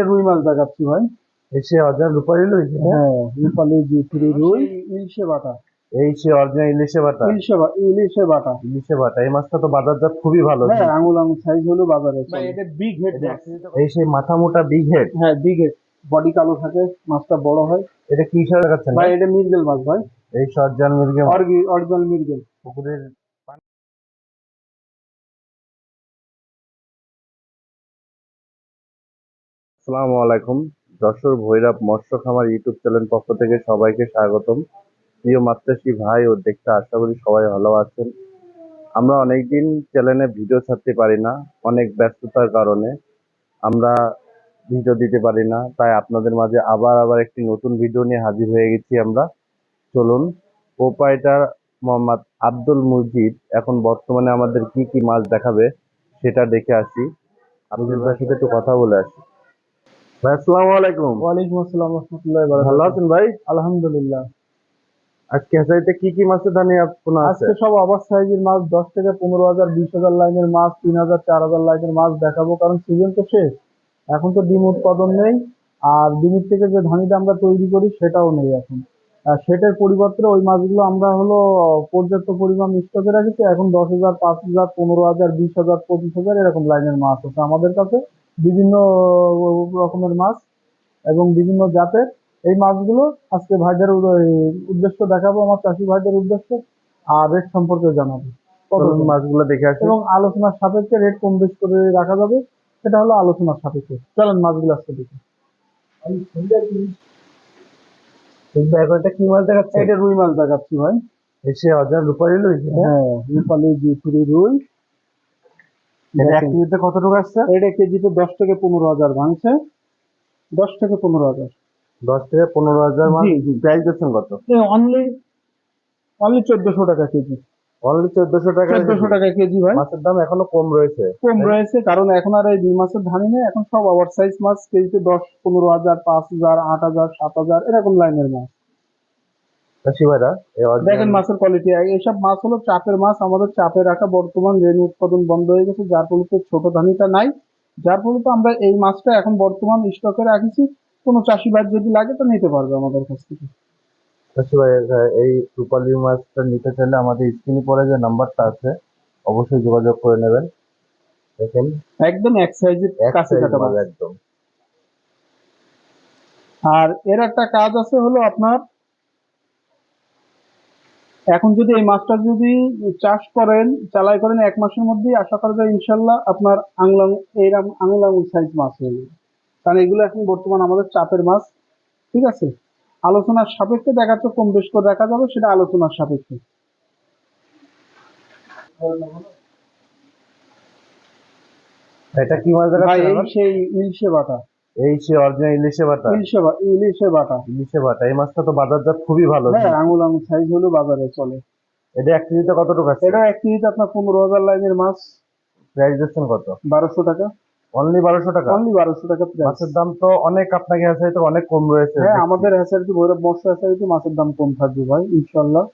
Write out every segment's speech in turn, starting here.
রুই মাছ দেখাচ্ছি ভাই। এসে অরিজিনাল রূপালী রুই। হ্যাঁ, রূপালী জি3 রুই, ইলশে বাটা। এই সে অরিজিনাল ইলিশে বাটা। ইলিশে বাটা। ইলিশে বাটা, এই মাছটা তো বাজারজাত খুবই ভালো। হ্যাঁ, আঙুল আঙুল সাইজ হলো বাজারে ভাই। এটা বিগ হেড মাছ। এই সেই মাথা মোটা বিগ হেড। হ্যাঁ, বিগ হেড, বডি কালো থাকে, মাছটা বড় হয়। এটা কি হিসাবে দেখাচ্ছেন ভাই এটা মৃগেল মাছ ভাই। এই অরিজিনাল মুরগি অরিজিনাল মৃগেল। পুকুরের। আসসালামু আলাইকুম। যশোর ভৈরব মৎস্য খামার ইউটিউব চ্যানেল পক্ষ থেকে সবাইকে স্বাগতম। প্রিয় মাত্রাসী ভাই ও দেখতে আশা করি সবাই ভালো আছেন। আমরা অনেকদিন চ্যানেলে ভিডিও ছাড়তে পারি না, অনেক ব্যস্ততার কারণে আমরা ভিডিও দিতে পারি না, তাই আপনাদের মাঝে আবার একটি নতুন ভিডিও নিয়ে হাজির হয়ে গেছি আমরা। চলুন, প্রোপাইটার মোহাম্মদ আব্দুল মুজিব এখন বর্তমানে আমাদের কি কি মাছ দেখাবে সেটা দেখে আসি। আব্দুল ভাইয়ের সাথে একটু কথা বলে আসি। ভাই আসসালামু আলাইকুম। ওয়ালাইকুম আসসালাম রাহমাতুল্লাহি ওয়া ভালো বারাকাতুহু। আছেন ভাই? আলহামদুলিল্লাহ। আজকে হাজারিতে কি কি মাছের দানি আপনার আছে? আজকে সব ওভার সাইজের মাছ, 10 থেকে 15,000 20,000 লাইনের মাছ, 3,000 4,000 লাইনের মাছ দেখাবো, কারণ সিজন তো শেষ। এখন তো ডিম উৎপাদন নেই, আর ডিমের থেকে যে ধানিটা আমরা তৈরি করি সেটাও নেই এখন। সেটার পরিবর্তে ওই মাছগুলো আমরা হলো পর্যাপ্ত পরিমাণ স্টকে রাখছি। এখন 10,000 5,000 15,000 20,000 25,000 এরকম লাইনের মাছ আছে আমাদের কাছে। বিভিন্ন রকমের মাছ এবং বিভিন্ন জাতের। এই মাছগুলো আজকে ভাইদের উদ্দেশ্য দেখাবো, আমার চাষি ভাইদের উদ্দেশ্যে, আর রেট সম্পর্কে জানাবো কত চলুন করে। মাছগুলো দেখে আসি। এবং আলোচনার সাপেক্ষে রেট কম বেশ করে রাখা যাবে, সেটা হলো আলোচনার সাপেক্ষে। চলেন মাছগুলো আজকে দেখি। কিন্তু এখন এটা কি মাছ দেখাচ্ছে? এটা রুই মাছ দেখাচ্ছি ভাই। এসে অরিজিনাল রূপালী রুই। হ্যাঁ, রূপালী জি3 রুই। এটা এক দেখেন, কেজিতে কতটুকু আসছে? এটা কেজিতে 10 থেকে 15,000 ভাঙছে। 10 থেকে 15,000। 10 থেকে 15,000 মাছ। জি জি। প্রাইস দিচ্ছেন কত? অনলি অনলি 1400 টাকা কেজি। অনলি 1400 টাকা 1400 কেজি। টাকা কেজি ভাই। মাছের দাম এখনো কম রয়েছে, কম তাই না? রয়েছে, কারণ এখন আর এই 2 মাসের ধানি নেই, এখন সব ওভার সাইজ মাছ, কেজিতে 10 15,000 5,000 8,000 7,000 এরকম লাইনের মাছ। চাষি ভাইরা এই দেখেন অরিজিনাল। মাছের কোয়ালিটি। এইসব মাছ হলো চাপের মাছ, আমাদের চাপে রাখা। বর্তমান রেণু উৎপাদন বন্ধ হয়ে গেছে, যার ফলে ছোট ধানিটা নাই, যার ফলে আমরা এই মাছটা এখন বর্তমান স্টকে রাখছি। কোনো চাষি ভাই যদি লাগে তো নিতে পারবে আমাদের কাছ থেকে। চাষি ভাই, এই রূপালী মাছটা নিতে চাইলে আমাদের স্ক্রিনে পরে যে নাম্বারটা আছে অবশ্যই যোগাযোগ করে নেবেন। দেখেন একদম এক সাইজের এক কাছে সাইজ কাটা মাছ মাছ। একদম। আর এর একটা কাজ আছে হলো আপনার, এখন যদি এই মাছটা যদি চাষ করেন, চালাই করেন, 1 মাসের মধ্যেই আশা করা যায় ইনশাল্লাহ আপনার এইরকম আঙুল আঙুল সাইজ মাছ হয়ে যাবে। কারণ এগুলো এখন বর্তমান আমাদের চাপের মাছ। ঠিক আছে, আলোচনার সাপেক্ষে দেখাচ্ছে, কম বেশ করে দেখা যাবে, সেটা আলোচনার সাপেক্ষে। এটা কি মাছ ভাই দেখাচ্ছেন এই আমার? সেই ইলশে বাটা। এই সে অরিজিনাল ইলিশে বাটা। ইলিশে বাটা। ইলিশে বাটা, এই মাছটা তো বাজারজাত খুবই ভালো। হ্যাঁ, আঙুল আঙুল সাইজ হলেও বাজারে চলে। এটা এক কেজিতে কতটুকু আছে? এটা 1 কেজিতে আপনার 15,000 লাইনের মাছ। প্রাইস দিচ্ছেন কত? 1,200 টাকা। অনলি 1200 টাকা। অনলি 1,200 টাকা প্রাইস। মাছের দাম তো অনেক আপনাকে আছে, তো অনেক কম রয়েছে হ্যাঁ, দেখছি। আমাদের হ্যাচারিতে ভৈরব মৎস্য হ্যাচারিতে মাছের দাম কম থাকবে ভাই ইনশাল্লাহ।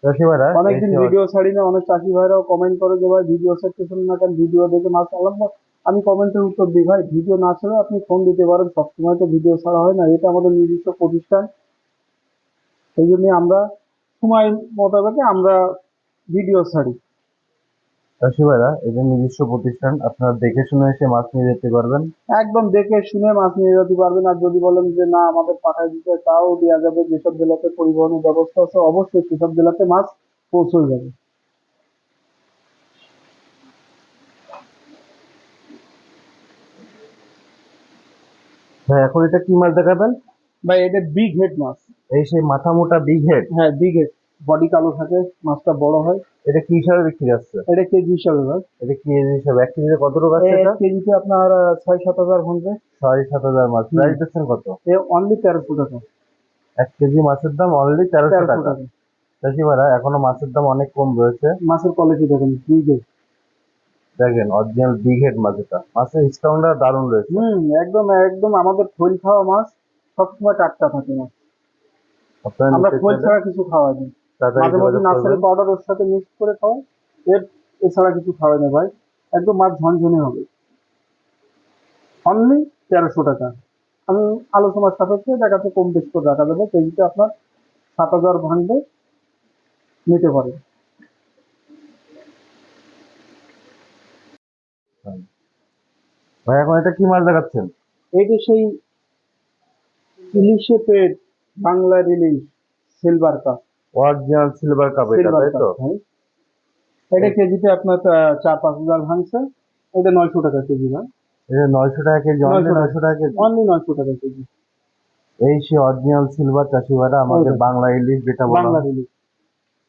চাষি ভাইরা এই অনেকদিন সে ভিডিও ছাড়ি না, অনেক চাষি ভাইরাও কমেন্ট করে যে ভাই ভিডিও ছাড়তেছেন না কেন, ভিডিও দেখে মাছ আনলাম না। আমি কমেন্টের উত্তর দিই, ভাই ভিডিও না ছাড়াও আপনি ফোন দিতে পারেন, সবসময় তো ভিডিও ছাড়া হয় না, এটা আমাদের নিজস্ব প্রতিষ্ঠান। সেই জন্য আমরা সময় মোতাবেক আমরা ভিডিও ছাড়ি। চাষি ভাইরা এদের নিজস্ব প্রতিষ্ঠান, আপনারা দেখে শুনে এসে মাছ নিয়ে যেতে পারবেন। একদম দেখে শুনে মাছ নিয়ে যেতে পারবেন। আর যদি বলেন যে না আমাদের পাঠায় দিতে, তাও দেওয়া যাবে। যেসব জেলাতে পরিবহনের ব্যবস্থা আছে অবশ্যই সেসব জেলাতে মাছ পৌঁছে যাবে। ভাই এখন এটা কি মাছ দেখাবেন? ভাই এটা বিগ হেড মাছ। এই সেই মাথা মোটা বিগ হেড। হ্যাঁ, বিগ হেড, বডি কালো থাকে, মাছটা বড় হয়। এটা কি হিসাবে বিক্রি যাচ্ছে? এটা কেজি হিসাবে ভাই। এটা কি হিসাবে এক কেজিতে কতটুকু আছে এক এটা? কেজিতে আপনার 6-7 হাজার ভাঙবে। 6-7 হাজার মাছ। প্রাইস দিচ্ছেন কত? অনলি 1,300 টাকা। 1 কেজি মাছের দাম অনলি 1300 1,300 টাকা। টাকা। চাষি ভাইরা এখনো মাছের দাম অনেক কম রয়েছে। মাছের কোয়ালিটি দেখেন, বিগ হেড। দেখেন অরিজিনাল বিগ হেড মাছ, এটা মাছের স্ট্যান্ডটা দারুণ রয়েছে। একদম একদম আমাদের খোল খাওয়া মাছ, সবসময় টাটকা থাকে না। আপনারা আমরা নিতে খোল চাইলে ছাড়া কিছু খাওয়াই না। তাড়াতাড়ি মাঝে মধ্যে যোগাযোগ নার্সারি করবেন। পাউডার ওর সাথে মিক্স করে খাওয়াই। এর এছাড়া কিছু খাওয়াই না ভাই। একদম মাছ ঝনঝনে হবে। অনলি 1300 টাকা। আমি আলোচনার সাপেক্ষে দেখাতে কম বেশ করে রাখা যাবে, কেজিতে আপনার 7000 ভাঙবে নিতে পারে। ভাই এখন এটা কি মাছ দেখাচ্ছেন? এই যে সেই ইলিশে পেট, বাংলার ইলিশ, silver carp. Original silver carp এটা, সিলভার তাই কাপ তো? ভাই, এটা কেজিতে আপনার 4-5 হাজার ভাঙছে। এটা 900 টাকা কেজি ভাই। এটা 900 টাকা কেজি, অনলি 900 টাকা, 900 টাকা কেজি। অনলি 900 টাকা কেজি। এই সে অরিজিনাল সিলভার চাষি ভাইরা, আমাদের ওইটা বাংলা ইলিশ যেটা বলা বাংলার হয়। ইলিশ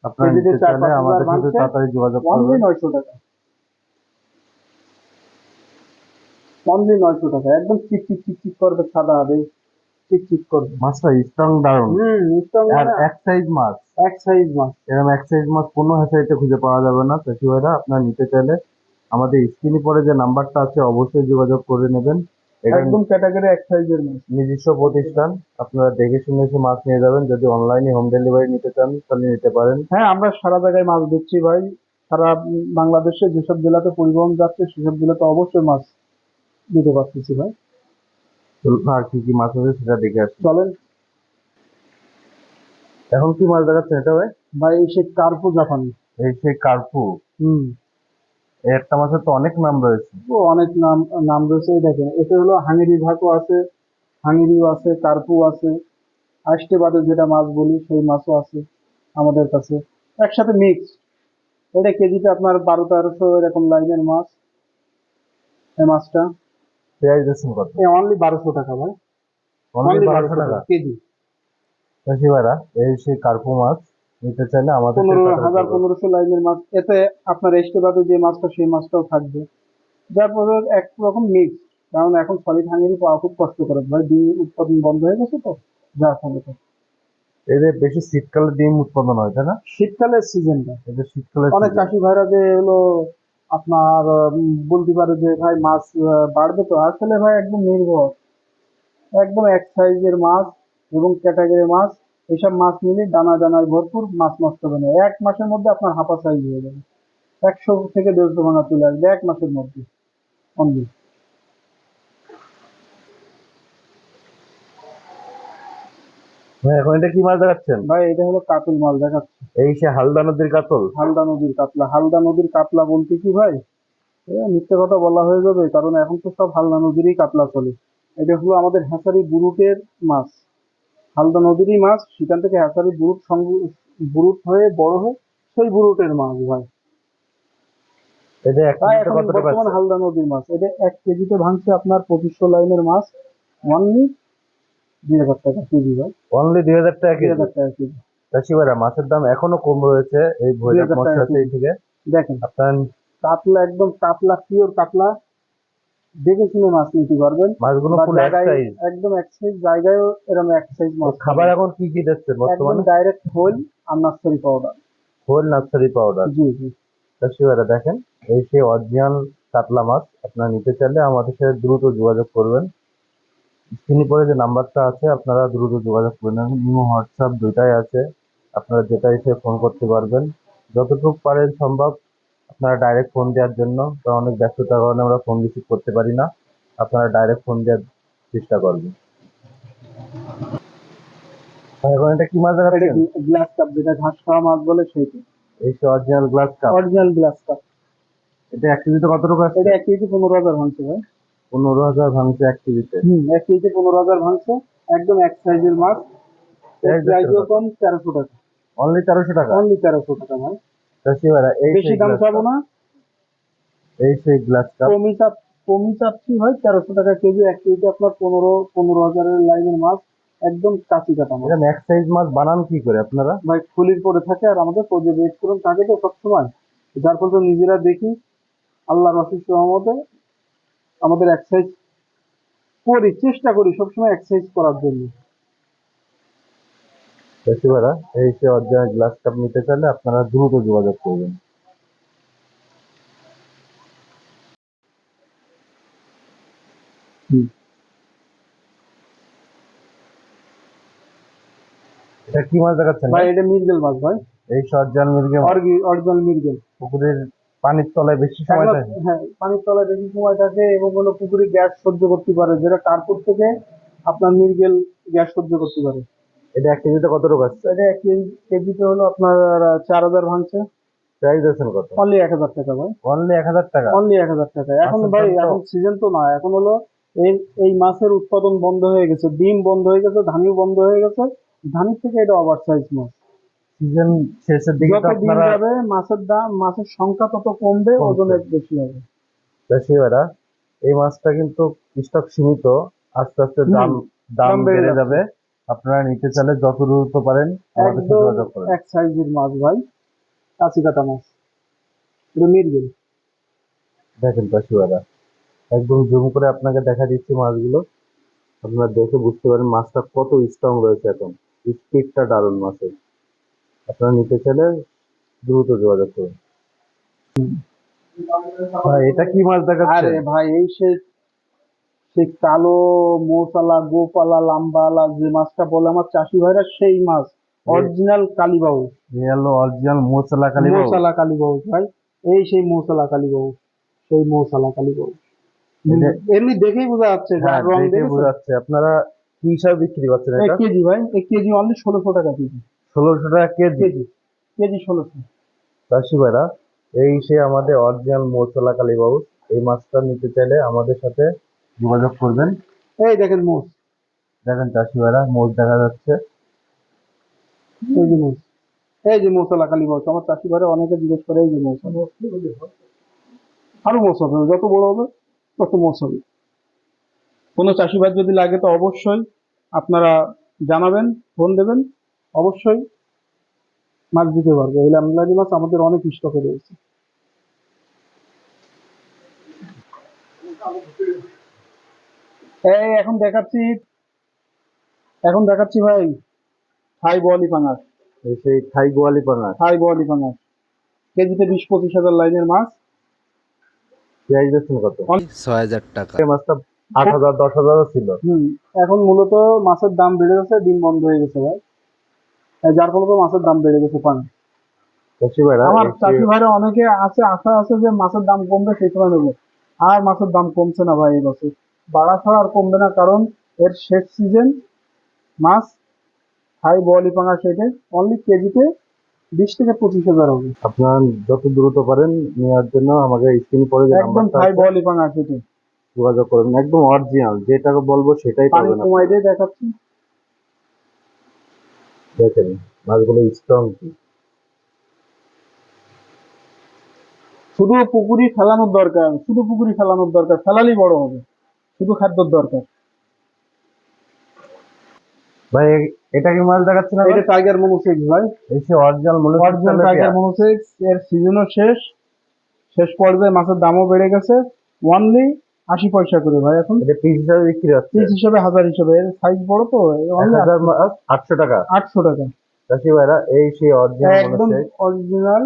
আপনারা কেজিতে নিতে চাইলে 4-5 হাজার আমাদের সাথে ভাঙছে, তাড়াতাড়ি যোগাযোগ অনলি করবেন। 900 টাকা। অনলি 900 টাকা, একদম চিকচিক চিকচিক করবে, সাদা হবে, চিকচিক করবে। মাছটা স্ট্রং দারুণ, স্ট্রং আর মানে এক সাইজ মাছ। এক সাইজ মাছ। এরকম এক সাইজ মাছ কোনো হ্যাচারিতে খুঁজে পাওয়া যাবে না। চাষি ভাইরা আপনারা নিতে চাইলে আমাদের স্ক্রিনে পরে যে নাম্বারটা আছে অবশ্যই যোগাযোগ করে নেবেন। এটা একদম ক্যাটাগরি এক সাইজের মাছ। নিজস্ব প্রতিষ্ঠান, আপনারা দেখে শুনে এসে মাছ নিয়ে যাবেন। যদি অনলাইনে হোম ডেলিভারি নিতে চান তাহলে নিতে পারেন। হ্যাঁ, আমরা সারা জায়গায় মাছ দিচ্ছি ভাই। সারা বাংলাদেশে যেসব জেলাতে পরিবহন যাচ্ছে সেসব জেলাতে অবশ্যই মাছ দিতে পারতেছি ভাই। চলুন আর কি কি মাছ আছে সেটা দেখে আসি। চলেন এখন কি মাছ দেখাচ্ছেন এটা ভাই? ভাই, এই সে কার্পু জাপানি। এই সেই কার্পু। হুম এই একটা মাছের তো অনেক নাম রয়েছে। ও অনেক নাম, নাম রয়েছে। এই দেখেন, এটা হলো হাঙেরি ভাকু আছে, হাঙেরিও আছে, কার্পু আছে, আষ্টে বাদে যেটা মাছ বলি সেই মাছও আছে আমাদের কাছে, একসাথে মিক্স। এটা কেজিতে আপনার 1200-1300 এরকম লাইনের মাছ। এই মাছটা পেঁয়াজ দিচ্ছেন কত? অনলি 1200 টাকা ভাই। অনলি অনলি 1200 1200 টাকা টাকা কেজি। চাষি ভাইরা, এই সেই কার্পু মাছ নিতে চাইলে আমাদের সাথে তাড়াতাড়ি 15,000-1500 লাইনের মাছ। এতে আপনার এস্টে বাদে যে মাছটা সেই মাছটাও থাকবে, যার ফলে এক রকম মিক্স। কারণ এখন সলিড হাঙেরি পাওয়া খুব কষ্টকর ভাই, ডিম উৎপাদন বন্ধ হয়ে গেছে তো, যার ফলে তো। এদের বেশি শীতকালে ডিম উৎপাদন হয়, তাই না? শীতকালের সিজনটা এদের শীতকালের অনেক সিজন। চাষি ভাইরা যে হলো আপনার বলতে পারে যে ভাই মাছ বাড়বে, তো আসলে ভাই একদম নির্ভর, একদম এক সাইজের মাছ এবং ক্যাটাগরি মাছ। এইসব মাছ নিলে দানা দানায় ভরপুর, মাছ নষ্ট হবে না। 1 মাসের মধ্যে আপনার হাফা সাইজ হয়ে যাবে, 100 থেকে 150 ভাঙা চলে আসবে 1 মাসের মধ্যে অনলি। ভাই এখন এটা কি মাছ দেখাচ্ছেন? ভাই এটা হলো কাতল মাছ দেখাচ্ছে। এই সে হালদা নদীর কাতল। হালদা নদীর কাতলা। হালদা নদীর কাতলা বলতে কি ভাই, মিথ্যে কথা বলা হয়ে যাবে, কারণ এখন তো সব হালদা নদীরই কাতলা চলে। এটা হলো আমাদের হ্যাচারি বুরুটের মাছ, হালদা নদীরই মাছ, সেখান থেকে হ্যাচারি বুরুট বুরুট হয়ে বড় হয়, সেই বুরুটের মাছ ভাই। এটা এক তাই কেজিতে এখন কত টাকা বর্তমানে আছে? হালদা নদীর মাছ, এটা 1 কেজিতে ভাঙছে আপনার 2500 লাইনের মাছ, অনলি 2000 টাকা কেজি ভাই। অনলি 2000 টাকা দুই কেজি। হাজার টাকা কেজি চাষি ভাইরা, মাছের দাম এখনো কম রয়েছে এই দুই ভৈরব হাজার মৎস্য টাকা সেই কেজি থেকে। দেখেন, আপনার কাতলা একদম কাতলা, পিওর কাতলা, দেখে শুনে মাছ নিতে পারবেন। মাছগুলো বা ফুল এক জায়গায় সাইজ। একদম এক সাইজ, জায়গায়ও এরকম এক সাইজ মাছ খাবার পাবেন। এখন কি কি দিচ্ছেন একদম বর্তমানে? ডাইরেক্ট খোল আর nursery powder. Whole nursery powder. জি জি। চাষি ভাইরা দেখেন, এই সেই অরিজিনাল কাতলা মাছ আপনারা নিতে চাইলে আমাদের সাথে দ্রুত যোগাযোগ করবেন। স্ক্রিনে পরে যে নাম্বারটা আছে আপনারা দ্রুত যোগাযোগ করে নেবেন। ইমো হোয়াটসঅ্যাপ দুইটাই আছে, আপনারা যেটা এসে ফোন করতে পারবেন। যতটুকু পারেন সম্ভব আপনারা ডাইরেক্ট ফোন দেওয়ার জন্য, কারণ অনেক ব্যস্ততার কারণে আমরা ফোন রিসিভ করতে পারি না। আপনারা ডাইরেক্ট ফোন দেওয়ার চেষ্টা করবেন। আর এখন এটা কি মাছ এটা দেখাচ্ছেন? গ্লাস কাপ, যেটা ঘাস খাওয়া মাছ বলে সেইটা, এই সে original grass carp. Original grass carp. এটা 1 কেজিতে কত টাকা আসছে? এটা 1 কেজি 15,000 ভাঙছে ভাই। 15,000 ভাঙছে 1 কেজিতে। 1 কেজি 15,000 ভাঙছে, একদম এক সাইজের মাছ। এর প্রাইস দেখছেন প্রাইসও কত? কম, 1300 টাকা। অনলি 1300 টাকা। অনলি 1300 টাকা ভাই। চাষি ভাইরা, এই বেশি সেই দাম গ্লাস চাবো কাপ। না, এই সেই গ্লাস কাপ। কমই চাচ্ছি ভাই। 1300 টাকা কেজি। 1 কেজিতে আপনার 15,000-15,000 লাইনের মাছ, একদম কাঁচি কাটা মাছ এটা ম্যাক্স সাইজ মাছ বানান কি করে আপনারা? ভাই। ফুলির পরে থাকে, আর আমাদের পর্যবেক্ষণ থাকে তো সবসময়, যার ফলে নিজেরা দেখি। আল্লাহর অশেষ রহমতে আমাদের এক্সারসাইজ করি, চেষ্টা করি সবসময় এক্সারসাইজ করার জন্য। চাষি ভাইরা, এই সে অরিজিনাল গ্লাস কাপ নিতে চাইলে আপনারা দ্রুত যোগাযোগ করবেন। হুম। এটা কি মাছ দেখাচ্ছেন ভাই ভাই? এটা মৃগেল মাছ ভাই, এই সে অরিজিনাল মিরগে মাছ। অরিজিনাল মৃগেল। পুকুরের পানির তলায় বেশি সময় থাকে। হ্যাঁ, পানির তলায় বেশি সময় থাকে এবং হলো পুকুরে গ্যাস সহ্য করতে পারে, যেটা কার্পুর থেকে আপনার মৃগেল গ্যাস সহ্য করতে পারে। এটা 1 কেজিতে কত টাকা আসছে? এটা কেজিতে হলো আপনার 4,000 ভাঙছে। প্রাইস আছেন কত? অনলি 1,000 টাকা ভাই। অনলি 1000 টাকা। অনলি 1,000 টাকা। এখন মাছের ভাই দাম তো এখন সিজন তো না, এখন হলো এই এই মাছের উৎপাদন বন্ধ হয়ে গেছে, ডিম বন্ধ হয়ে গেছে, ধানিও বন্ধ হয়ে গেছে। ধানির থেকে এটা ওভার সাইজ মাছ। সিজন শেষের দিকে যত তো দিন আপনারা যাবে মাছের দাম, মাছের সংখ্যা তত কমবে, কমছে। ওজনে বেশি হবে। চাষি ভাইরা, এই মাছটা কিন্তু স্টক সীমিত, আস্তে আস্তে দাম হুম, দাম দাম বেড়ে বেড়ে যাচ্ছে। যাবে। আপনারা নিতে চাইলে যত দ্রুত পারেন আমাদের সাথে একদম যোগাযোগ করেন। এক সাইজের মাছ ভাই, কাঁচি কাটা মাছ, এটা মৃগেল। দেখেন চাষি ভাইরা, একদম জুম করে আপনাকে দেখা দিচ্ছি মাছগুলো। আপনারা দেখে বুঝতে পারেন মাছটা কত স্ট্রং রয়েছে এখন। স্পিডটা দারুণ মাছের। আপনারা নিতে চাইলে দ্রুত যোগাযোগ করুন। ভাই এটা কি মাছ আরে দেখাচ্ছেন? ভাই এই সেই কালো মোসালা গোপালা লাম্বালা যে মাছটা বলে আমার চাষি ভাইরা, সেই মাছ, অরিজিনাল কালীবাবু। রিয়েল অরিজিনাল মোচলা কালীবাউ। মৌসালা কালীবাবু ভাই, এই সেই মৌসালা কালীবাবু, সেই মৌসালা কালীবাবু। এটা এমনি দেখেই বোঝা যাচ্ছে, হ্যাঁ, যার রং দেখে দেখেছেন। বোঝা যাচ্ছে। আপনারা কি হিসাবে বিক্রি করছেন এক এটা? কেজি ভাই, এক কেজি অনলি 1,600 টাকা কেজি। 1600 টাকা কেজি। KG, KG 1,600। চাষি ভাইরা, এই সে আমাদের অরিজিনাল মোচলা কালীবাউ। এই মাছটা নিতে চাইলে আমাদের সাথে যোগাযোগ করবেন। এই দেখেন মোষ, দেখেন চাষি ভাইরা, মোচ দেখা যাচ্ছে। এই যে মোষ, এই যে মৌসালা কালীবাবু। আমার চাষি ভাইরা অনেকে জিজ্ঞেস করে, এই যে মোষ। আরো মোষ হবে, যত বড় হবে তত মোষ হবে। কোনো চাষি ভাই যদি লাগে তো অবশ্যই আপনারা জানাবেন, ফোন দেবেন, অবশ্যই মাছ দিতে পারবো। এই লামলাজি মাছ আমাদের অনেক স্টকে রয়েছে। এই এখন দেখাচ্ছি ভাই থাই বোয়ালি পাঙাশ। এই সেই থাই গোয়ালি পাঙাশ। থাই বোয়ালি পাঙাশ কেজিতে 20-25 হাজার লাইনের মাছ। পেঁয়াজ দিচ্ছেন কত? 6,000 টাকা। এই মাছটা 8,000 10,000 ছিল। হুম, এখন মূলত মাছের দাম বেড়ে গেছে, ডিম বন্ধ হয়ে গেছে ভাই, যার ফলে তো মাছের দাম বেড়ে গেছে পানি। চাষি ভাইরা, আমার এই যে চাষি ভাইরা অনেকে আছে, আশা আছে যে মাছের দাম কমবে সেই সময় নেবো। আর মাছের দাম কমছে না ভাই, এই বছর বাড়া ছাড়া আর কমবে না, কারণ এর শেষ সিজন মাছ। হাই বোয়ালি পাঙা সেটে অনলি কেজিতে 20-25 হাজার হবে। আপনারা যত দ্রুত পারেন নেওয়ার জন্য আমাকে স্ক্রিন পরে যে একদম নাম্বারটা থাই আছে বোয়ালি পাঙা সেটে। যোগাযোগ করবেন। একদম অরিজিনাল, যেটা বলবো সেটাই পানি পাবেন কমাই আপনারা। দিয়ে দেখাচ্ছি। দেখেন মাছগুলো স্ট্রং। শুধু পুকুরি ফেলানোর দরকার, শুধু পুকুরি ফেলানোর দরকার, ফেলালেই বড় হবে, শুধু খাদ্যর দরকার। ভাই এটা কি মাছ দেখাচ্ছেন এখন? এটা টাইগার মনোসেক্স ভাই, এই সে অরিজিনাল মনোসিস অরিজিনাল তেলাপিয়া। Tiger monosex. এর সিজনও শেষ, শেষ পর্যায়ে মাছের দামও বেড়ে গেছে। অনলি 80 পয়সা করে ভাই এখন, এটা পিস হিসাবে বিক্রি হচ্ছে। পিস হিসেবে, হাজার হিসেবে। এর সাইজ বড় তো, অনলি 1000 মাছ 800 টাকা। 800 টাকা। চাষি ভাইরা, এই সেই অরিজিনাল একদম মনোসিস। অরিজিনাল,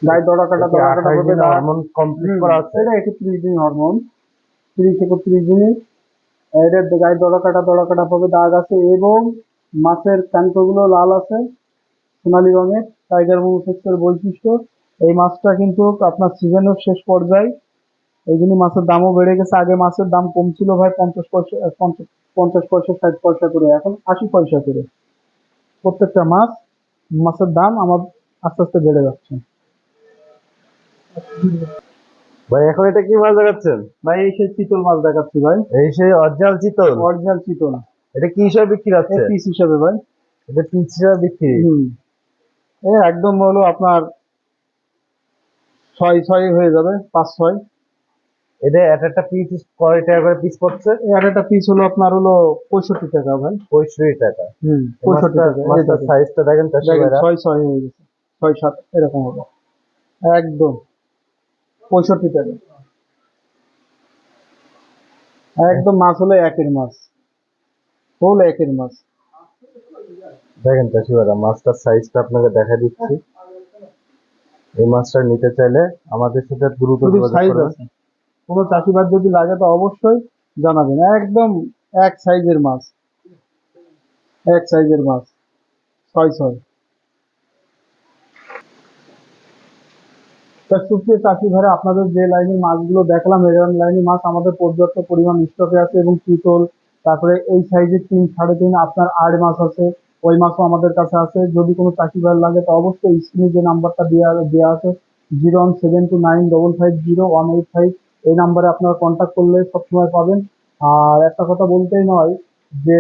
গায়ে দড়া কাটা, দড়া কাটা 28 ভাবে দিনে দাগ। হরমোন কমপ্লিট হুম, করা আছে। এটা 31 দিন হরমোন, 30-31 দিনে। এটার গায়ে দড়া কাটা ভাবে দাগ আছে, এবং মাছের কানকগুলো লাল আছে, সোনালী রঙের। টাইগার মনোসেক্সের বৈশিষ্ট্য। এই মাছটা কিন্তু আপনার সিজনের শেষ পর্যায়ে, এই জন্য মাছের দামও বেড়ে গেছে। আগে মাছের দাম কম ছিল ভাই, 50 পয়সা, 50 পয়সা 60 পয়সা করে, এখন 80 পয়সা করে প্রত্যেকটা মাছের দাম আমার আস্তে আস্তে বেড়ে যাচ্ছে। ভাই এখন এটা কি মাছ দেখাচ্ছেন? ভাই এই সেই চিতল মাছ দেখাচ্ছি ভাই, এই সেই অরিজিনাল চিতল। অরিজিনাল চিতল। এটা কি হিসাবে বিক্রি এর হচ্ছে? পিস হিসাবে ভাই। এটা পিস হিসাবে বিক্রি। হুম, এ একদম হলো আপনার 6-6 হয়ে যাবে, 5-6। এটা একটা পিস কয় টাকা করে পিস পড়ছে? আর একটা পিস হলো আপনার হলো 65 টাকা ভাই। 65 টাকা। হুম, এই 65 টাকা। এই মাছটার দেখেন, সাইজটা দেখেন চাষি দেখেন ভাইরা। 6-6 হয়ে গেছে, 6-7 এরকম হবে। একদম 65 টাকা। একদম মাছ হলো একের মাছ, ফুল একের মাছ। দেখেন চাষি ভাইরা, মাছটার সাইজটা আপনাকে দেখা দিচ্ছি। এই মাছটা নিতে চাইলে আমাদের সাথে দ্রুত শুধু যোগাযোগ সাইজ করবেন। আছে, কোনো চাষিবাদ যদি লাগে তো অবশ্যই জানাবেন। একদম এক সাইজের মাছ, এক সাইজের মাছ, 6-6। তা সুপ্রিয় চাষি ভাইরা, আপনাদের যে লাইনের মাছগুলো দেখলাম, এই লাইনের মাছ আমাদের পর্যাপ্ত পরিমাণ স্টকে আছে, এবং চিতল, তারপরে এই সাইজের 3 সাড়ে 3 আপনার আড় মাছ আছে, ওই মাছও আমাদের কাছে আছে। যদি কোনো চাষি ভাইয়ের লাগে তো অবশ্যই স্ক্রিনে যে নাম্বারটা দেওয়া আছে 01729550185, এই নাম্বারে আপনারা কন্ট্যাক্ট করলে সবসময় পাবেন। আর একটা কথা বলতেই নয় যে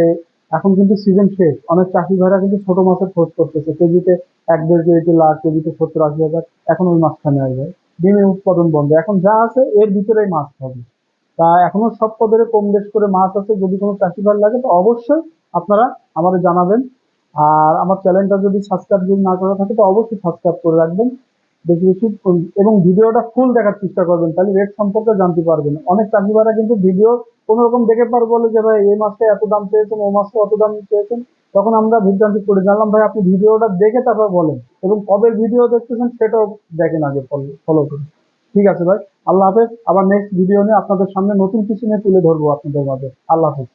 এখন কিন্তু সিজন শেষ, অনেক চাষি ভাইরা কিন্তু ছোট মাছের খোঁজ করতেছে, কেজিতে 1-1.5 কেজি লাখ, কেজিতে 70-80 হাজার। এখন ওই মাছটা নেওয়া যায়, ডিমের উৎপাদন বন্ধ, এখন যা আছে এর ভিতরেই মাছ হবে। তা এখনো সব পদের কম বেশ করে মাছ আছে, যদি কোনো চাষি ভাই লাগে তো অবশ্যই আপনারা আমাদের জানাবেন। আর আমার চ্যানেলটা যদি সাবস্ক্রাইব যদি না করা থাকে তো অবশ্যই সাবস্ক্রাইব করে রাখবেন, বেশি বেশি এবং ভিডিওটা ফুল দেখার চেষ্টা করবেন, তাহলে রেট সম্পর্কে জানতে পারবেন। অনেক চাষি ভাইরা কিন্তু ভিডিও কোনো রকম দেখে পার বলে যে ভাই এই মাছটা এত দাম চেয়েছেন, ও মাছটা অত দাম চেয়েছেন, তখন আমরা বিভ্রান্তি করে জানলাম ভাই আপনি ভিডিওটা দেখে তারপর বলেন, এবং কবে ভিডিও দেখতেছেন সেটাও দেখেন আগে, ফলো করুন। ঠিক আছে ভাই, আল্লাহ হাফেজ। আবার নেক্সট ভিডিও নিয়ে আপনাদের সামনে নতুন কিছু নিয়ে তুলে ধরবো আপনাদের মাঝে। আল্লাহ হাফেজ।